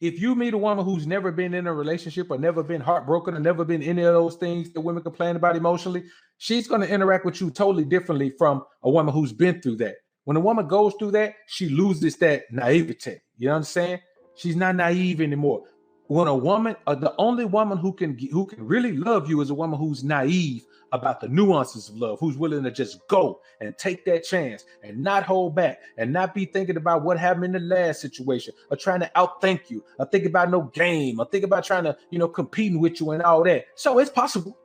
If you meet a woman who's never been in a relationship or never been heartbroken or never been any of those things that women complain about emotionally, she's going to interact with you totally differently from a woman who's been through that. When a woman goes through that, she loses that naivete. You know what I'm saying? She's not naive anymore. When a woman, the only woman who can really love you is a woman who's naive about the nuances of love, who's willing to just go and take that chance and not hold back and not be thinking about what happened in the last situation or trying to outthink you or think about no game or think about trying to, competing with you and all that. So it's possible.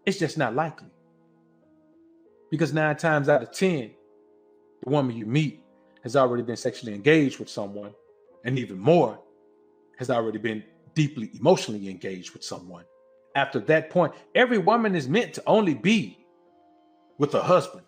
It's just not likely. Because 9 times out of 10, the woman you meet has already been sexually engaged with someone, and even more, has already been deeply emotionally engaged with someone. After that point, every woman is meant to only be with a husband.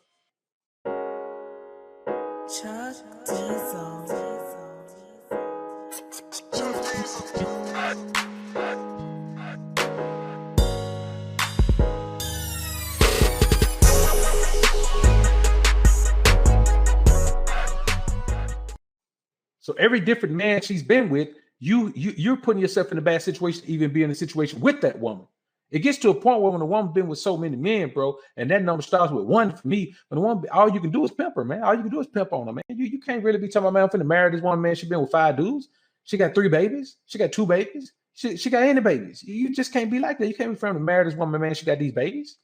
So every different man she's been with, you're putting yourself in a bad situation to even be in a situation with that woman. It gets to a point where when a woman been with so many men, bro, and that number starts with 1 for me, when a woman, all you can do is pimp her, man. All you can do is pimp on her, man. You can't really be talking about, man, I'm finna marry this one man. She been with 5 dudes. She got 3 babies. She got 2 babies. She got any babies. You just can't be like that. You can't be friends to marry this woman, man. She got these babies.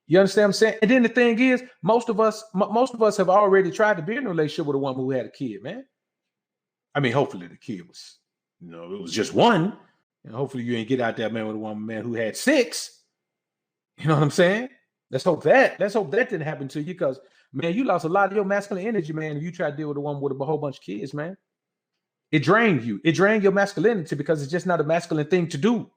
You understand what I'm saying? And then the thing is, most of us have already tried to be in a relationship with a woman who had a kid, man. I mean, hopefully the kid was, it was just 1. And hopefully you ain't get out there, man, with a woman, man, who had 6. You know what I'm saying? Let's hope that didn't happen to you, because, man, you lost a lot of your masculine energy, man, if you try to deal with a woman with a whole bunch of kids, man. It drained you. It drained your masculinity because it's just not a masculine thing to do.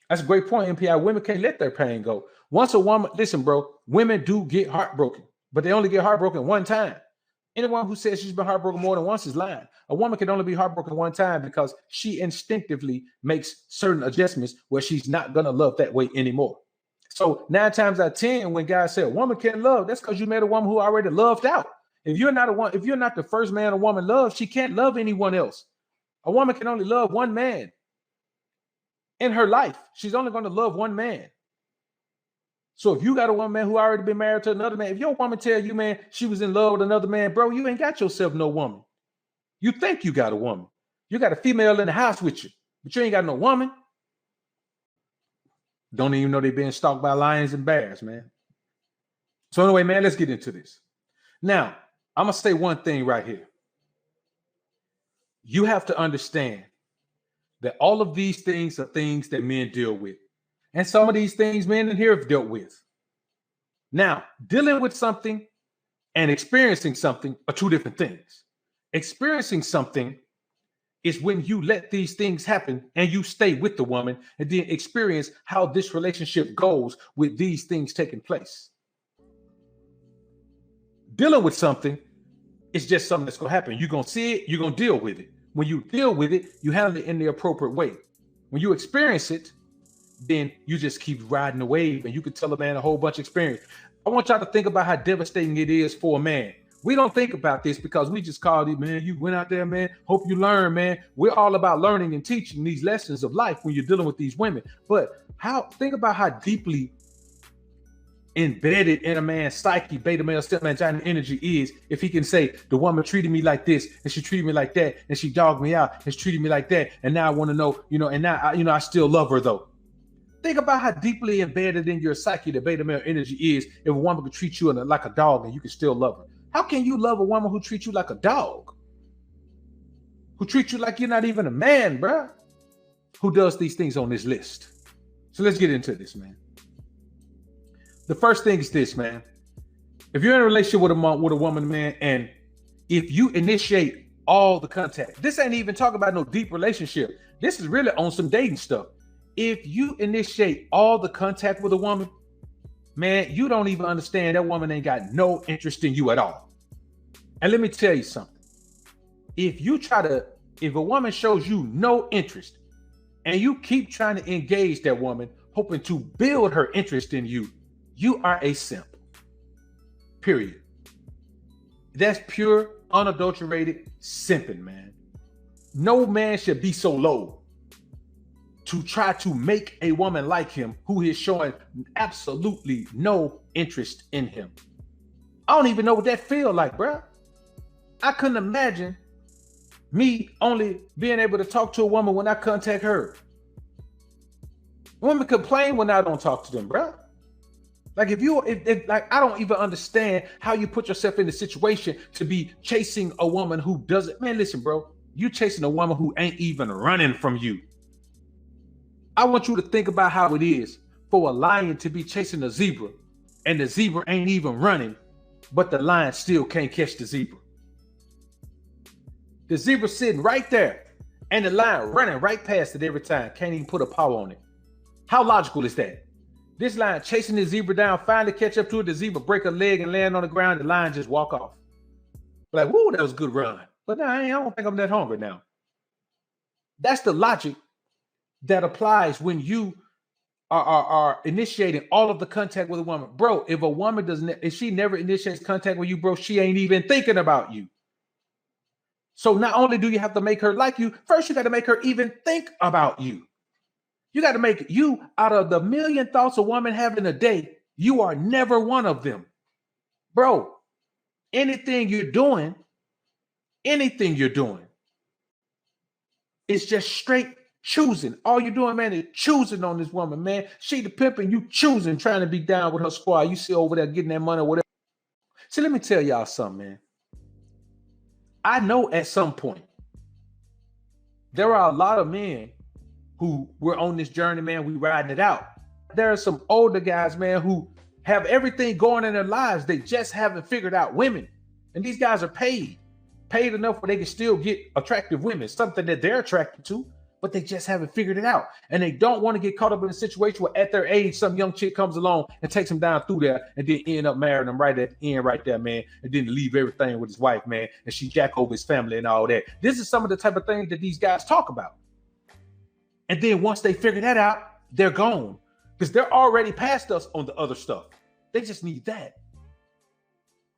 That's a great point, MPI. Women can't let their pain go. Once a woman, listen, bro, women do get heartbroken, but they only get heartbroken 1 time. Anyone who says she's been heartbroken more than once is lying. A woman can only be heartbroken 1 time because she instinctively makes certain adjustments where she's not going to love that way anymore. So 9 times out of 10, when guys say a woman can't love, that's because you met a woman who already loved out. If you're not the first man a woman loves, she can't love anyone else. A woman can only love 1 man in her life. She's only going to love 1 man. So if you got a woman, man, who already been married to another man, if your woman tell you, man, she was in love with another man, bro, you ain't got yourself no woman. You think you got a woman. You got a female in the house with you, but you ain't got no woman. Don't even know they're being stalked by lions and bears, man. So anyway, man, let's get into this. Now, I'm going to say one thing right here. You have to understand that all of these things are things that men deal with. And some of these things men in here have dealt with. Now, dealing with something and experiencing something are 2 different things. Experiencing something is when you let these things happen and you stay with the woman and then experience how this relationship goes with these things taking place. Dealing with something is just something that's going to happen. You're going to see it, you're going to deal with it. When you deal with it, you handle it in the appropriate way. When you experience it, then you just keep riding the wave and you can tell a man a whole bunch of experience. I want y'all to think about how devastating it is for a man. We don't think about this because we just call it, man, you went out there, man, hope you learn, man. We're all about learning and teaching these lessons of life when you're dealing with these women. But think about how deeply embedded in a man's psyche, beta male, stepman, giant energy is if he can say, the woman treated me like this and she treated me like that and she dogged me out and she treated me like that. And now I want to know, and now, I still love her though. Think about how deeply embedded in your psyche the beta male energy is if a woman could treat you like a dog and you can still love her. How can you love a woman who treats you like a dog? Who treats you like you're not even a man, bruh? Who does these things on this list? So let's get into this, man. The first thing is this, man. If you're in a relationship with a woman, man, and if you initiate all the contact, this ain't even talking about no deep relationship. This is really on some dating stuff. If you initiate all the contact with a woman, man, you don't even understand that woman ain't got no interest in you at all. And let me tell you something. If a woman shows you no interest and you keep trying to engage that woman, hoping to build her interest in you, you are a simp. Period. That's pure, unadulterated simping, man. No man should be so low to try to make a woman like him who is showing absolutely no interest in him. I don't even know what that feel like, bro. I couldn't imagine me only being able to talk to a woman when I contact her. Women complain when I don't talk to them, bro. Like like I don't even understand how you put yourself in the situation to be chasing a woman who doesn't. Man, listen, bro. You chasing a woman who ain't even running from you. I want you to think about how it is for a lion to be chasing a zebra, and the zebra ain't even running, but the lion still can't catch the zebra. The zebra sitting right there, and the lion running right past it every time. Can't even put a paw on it. How logical is that? This lion chasing the zebra down, finally catch up to it. The zebra break a leg and land on the ground. The lion just walk off. Like, whoa, that was a good run. But now I don't think I'm that hungry now. That's the logic that applies when you are initiating all of the contact with a woman. Bro, if a woman if she never initiates contact with you, bro, she ain't even thinking about you. So not only do you have to make her like you, first you got to make her even think about you. You got to make you, out of the million thoughts a woman having a day, you are never one of them. Bro, anything you're doing is just straight choosing. All you're doing, man, is choosing on this woman, man. She the pimp and you choosing, trying to be down with her squad. You see over there getting that money or whatever. See, let me tell y'all something, man. I know at some point, there are a lot of men who we're on this journey, man, we riding it out. There are some older guys, man, who have everything going in their lives. They just haven't figured out women. And these guys are paid enough where they can still get attractive women, something that they're attracted to, but they just haven't figured it out. And they don't want to get caught up in a situation where at their age, some young chick comes along and takes them down through there and then end up marrying them right at the end right there, man. And then leave everything with his wife, man. And she jack over his family and all that. This is some of the type of things that these guys talk about. And then once they figure that out, they're gone. Because they're already past us on the other stuff. They just need that.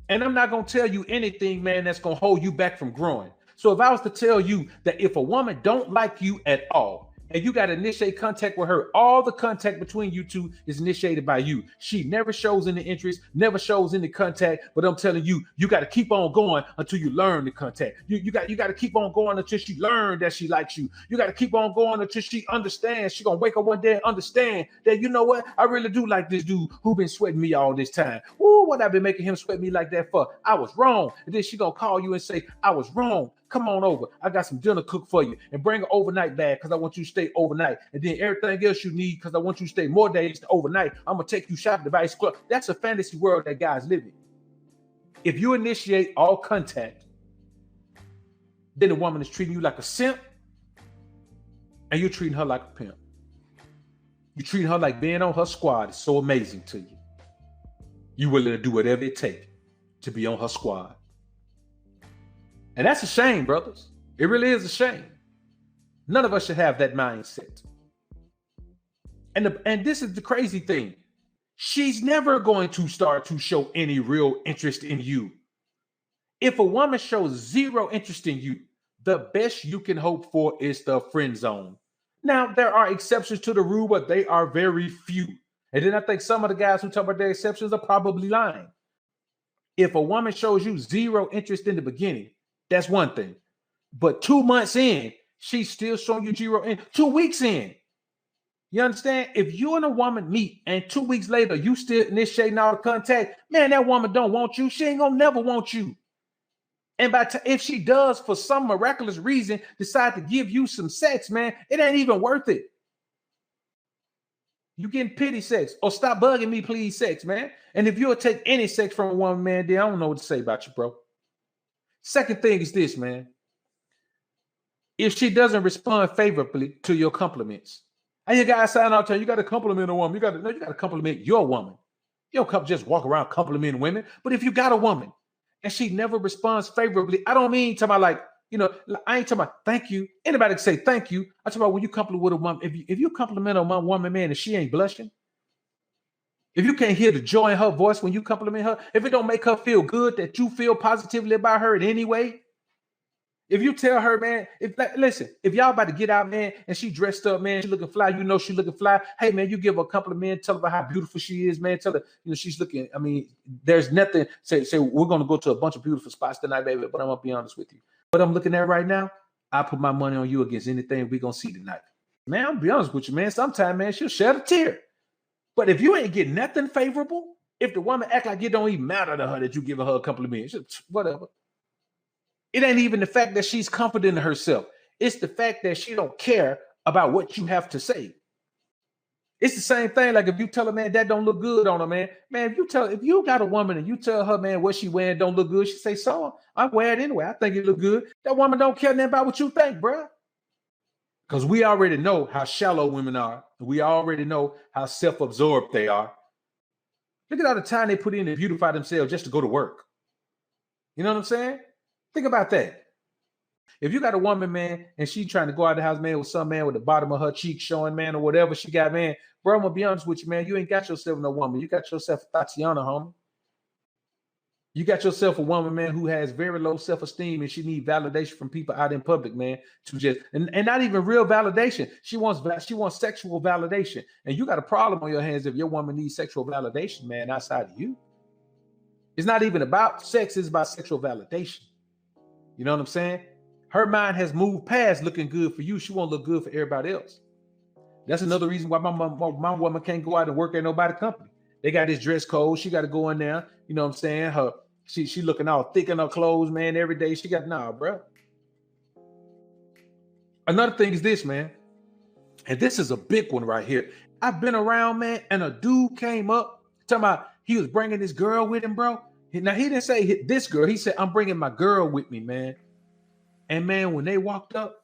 And I'm not going to tell you anything, man, that's going to hold you back from growing. So if I was to tell you that if a woman don't like you at all, and you got to initiate contact with her, all the contact between you two is initiated by you. She never shows any interest, never shows any contact, but I'm telling you, you got to keep on going until you learn the contact. You got to keep on going until she learns that she likes you. You got to keep on going until she understands. She's going to wake up one day and understand that, you know what, I really do like this dude who been sweating me all this time. Ooh, what I've been making him sweat me like that for? I was wrong. And then she going to call you and say, I was wrong. Come on over. I got some dinner cooked for you, and bring an overnight bag because I want you to stay overnight. And then everything else you need because I want you to stay more days to overnight. I'm going to take you shopping at the Vice Club. That's a fantasy world that guys live in. If you initiate all contact, then the woman is treating you like a simp, and you're treating her like a pimp. You're treating her like being on her squad is so amazing to you. You're willing to do whatever it takes to be on her squad. And that's a shame, brothers. It really is a shame. None of us should have that mindset. And this is the crazy thing. She's never going to start to show any real interest in you. If a woman shows zero interest in you, the best you can hope for is the friend zone. Now, there are exceptions to the rule, but they are very few. And then I think some of the guys who talk about their exceptions are probably lying. If a woman shows you zero interest in the beginning, that's one thing. But 2 months in, she's still showing you zero in. 2 weeks in. You understand? If you and a woman meet and 2 weeks later, you still initiating all the contact, man, that woman don't want you. She ain't gonna never want you. And if she does, for some miraculous reason, decide to give you some sex, man, it ain't even worth it. You getting pity sex or stop bugging me, please, sex, man. And if you'll take any sex from a woman, man, then I don't know what to say about you, bro. Second thing is this, man. If she doesn't respond favorably to your compliments, and you guys sign out, you got to compliment a woman. You got to compliment your woman. You don't just walk around complimenting women. But if you got a woman and she never responds favorably, I don't mean to my I ain't talking about thank you. Anybody can say thank you. I'm talking about when you compliment with a woman. If you compliment a woman, man, and she ain't blushing, If you can't hear the joy in her voice when you compliment her, if it don't make her feel good that you feel positively about her in any way, if you tell her, man, listen, if y'all about to get out, man, and she dressed up, man, she looking fly, you know she looking fly. Hey, man, you give her a compliment, tell her about how beautiful she is, man. Tell her, she's looking. I mean, there's nothing. Say, we're gonna go to a bunch of beautiful spots tonight, baby. But I'm gonna be honest with you. What I'm looking at right now, I put my money on you against anything we gonna see tonight. Man, I'll be honest with you, man. Sometimes, man, she'll shed a tear. But if you ain't getting nothing favorable, if the woman act like it don't even matter to her that you giving her a compliment, whatever. It ain't even the fact that she's confident in herself. It's the fact that she don't care about what you have to say. It's the same thing. Like if you tell her, man, that don't look good on her, man. Man, if you got a woman and you tell her, man, what she wearing don't look good, she say, so I wear it anyway. I think it look good. That woman don't care nothing about what you think, bro. Because we already know how shallow women are. We already know how self-absorbed they are. Look at all the time they put in to beautify themselves just to go to work. You know what I'm saying? Think about that. If you got a woman, man, and she trying to go out of the house, man, with some man with the bottom of her cheek showing, man, or whatever she got, man, bro, I'm going to be honest with you, man. You ain't got yourself no woman. You got yourself a Tatiana, homie. You got yourself a woman, man, who has very low self-esteem and she needs validation from people out in public, man, to just, and not even real validation. She wants sexual validation. And you got a problem on your hands if your woman needs sexual validation, man, outside of you. It's not even about sex. It's about sexual validation. You know what I'm saying? Her mind has moved past looking good for you. She won't look good for everybody else. That's another reason why my woman can't go out and work at nobody's company. They got this dress code. She got to go in there. You know what I'm saying? She looking all thick in her clothes, man, every day. She got, nah, bro. Another thing is this, man. And this is a big one right here. I've been around, man, and a dude came up talking about he was bringing this girl with him, bro. Now, he didn't say this girl. He said, I'm bringing my girl with me, man. And, man, when they walked up,